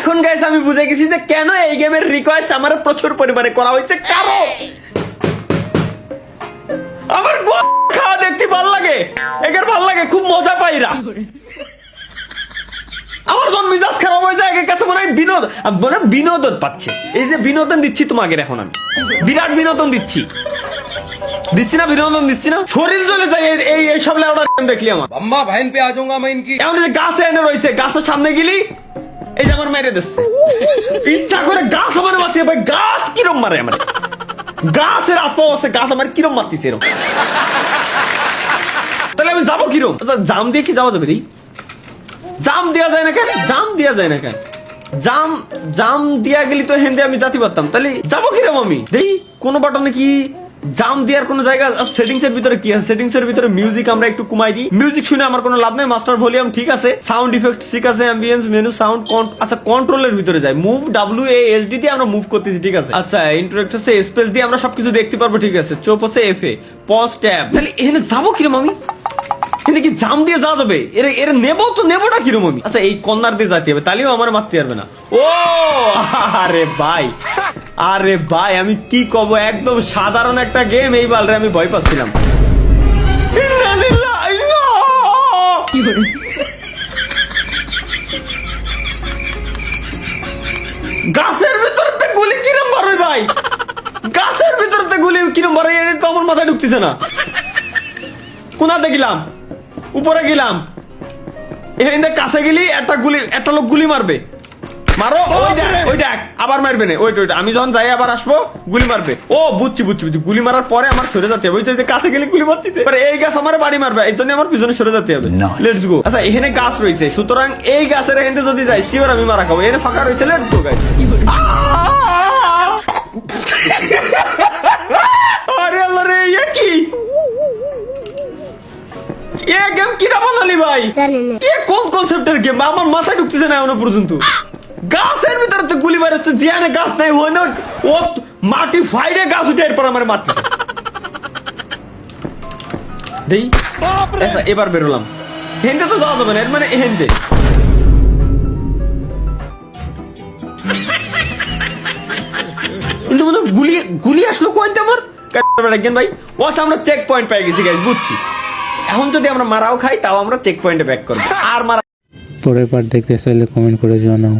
এখন গাইস আমি বুঝে গেছি যে কেন এই গেমের রিকোয়েস্ট আমার প্রচুর পরিমাণে করা হয়েছে, কারণ আমার খাওয়া দেখতে ভালো লাগে, একের ভালো লাগে, খুব মজা পাইরা। আমার যখন মিজাজ খারাপ হয়ে যায় একের কাছে মনে হয় বিনোদন পাচ্ছে। এই যে বিনোদন দিচ্ছি তোমাকে, এখন আমি বিরাট বিনোদন দিচ্ছি না, বিনোদন দিচ্ছি না, শরীর জ্বলে যায় এই সব লেওড়া দেখলি আমার। अम्मा बहन पे आ जाऊंगा मैं इनकी। এমন যে গাছে এনে রয়েছে, গাছের সামনে গেলি এই যে আমার মেরে দিচ্ছে, ইচ্ছা করে গাছ আমার মারতে, ভাই গাছ কিরম মারে আমার, গাছের আপা আছে, গাছ আমার কিরম মারতেছে এরকম, তাহলে আমি যাবো কিরম? জাম দিয়ে কি যাওয়া যাবে রে? জাম দেওয়া যায় না কেন? জাম দেওয়া যায় না কেন? জাম দিয়া গেলি তো হেন্দে আমি জাতি পারতাম, তাহলে যাবো কিরম আমি? দেই কোন বাটনে কি জাম দেওয়ার কোন জায়গা? সেটিংস এর ভিতরে কি আছে? সেটিংস এর ভিতরে মিউজিক আমরা একটু কমাই দিই। মিউজিক শুনে আমার কোনো লাভ নাই, মাস্টার ভলিউম ঠিক আছে, সাউন্ড ইফেক্ট ঠিক আছে, অ্যাম্বিয়েন্স মেনু সাউন্ড আচ্ছা কন্ট্রোলের ভিতরে যায়, মুভ WASD দিয়ে আমরা মুভ করতেছি ঠিক আছে। আচ্ছা ইন্টারেক্ট হচ্ছে স্পেস দিয়ে আমরা সবকিছু দেখতে পারবো ঠিক আছে, চোপ হচ্ছে FA, পজ ট্যাব। তাহলে এখানে যাবো কিরম আমি? এখানে কি জাম দিয়ে যাওয়া যাবে? এর নেবো তো নেবোটা কিরম আমি? আচ্ছা এই কর্নার দিয়ে যেতে হবে, তাহলেও আমার মারতে পারবে না। ও আরে ভাই আমি কি কব, একদম সাধারণ একটা গেম, এই বালরে আমি ভয় পাচ্ছিলাম। গাছের ভিতরতে গুলি কিরম মারে ভাই, গাছের ভিতরতে গুলি কিরম মারে, এটা তো আমার মাথায় ঢুকতেছে না। কোনাতে গেলাম, উপরে গেলাম, এখানে কাছে গেলি একটা লোক গুলি মারবে, মারো, ওই দেখ আবার মারবে না, ওইটা আমি যখন যাই আবার আসবো গুলি মারবে। ও বুঝছি, গুলি মারার পরে আমার সরে যেতে হবে, ওই যে কাছে গেলে গুলি মারতেছে, এই গাছ আমার বাড়ি মারবে, এই জন্য আমার পিছনে সরে যেতে হবে। Let's go. আচ্ছা এখানে গাছ রয়েছে, সুতরাং এই গাছের এখানে যদি যাই শিওর আমি মারা খাবো, এখানে ফাঁকা রয়েছে, লেটস গো গাইস। আরে আল্লাহ রে, এ কি এ গেম কিনা বানালি ভাই? এ কোন কনসেপ্টের গেম? আমার মাথায় ঢুকতেছে না এখনো পর্যন্ত। গাছের ভিতরে তো গুলি মারছে, জিয়ানে গাছ নাই, হয় না ও মাটি ফাইডে গাছ উঠে এরপর আমার মারতেছে। দেই আচ্ছা এবার বেরোলাম, হেনতে তো যাওয়া যাবে না, এর মানে হেনতে কিন্তু মনে গুলি আসলো কোয়ান্তে আমার একজন ভাই। ও আচ্ছা আমরা চেক পয়েন্ট পেয়ে গেছি গাইস, বুঝছি। এখন যদি আমরা মারাও খাই তাও আমরা চেক পয়েন্টে ব্যাক করবো, আর মারা। পরের পার্ট দেখতে চাইলে কমেন্ট করে জানাও।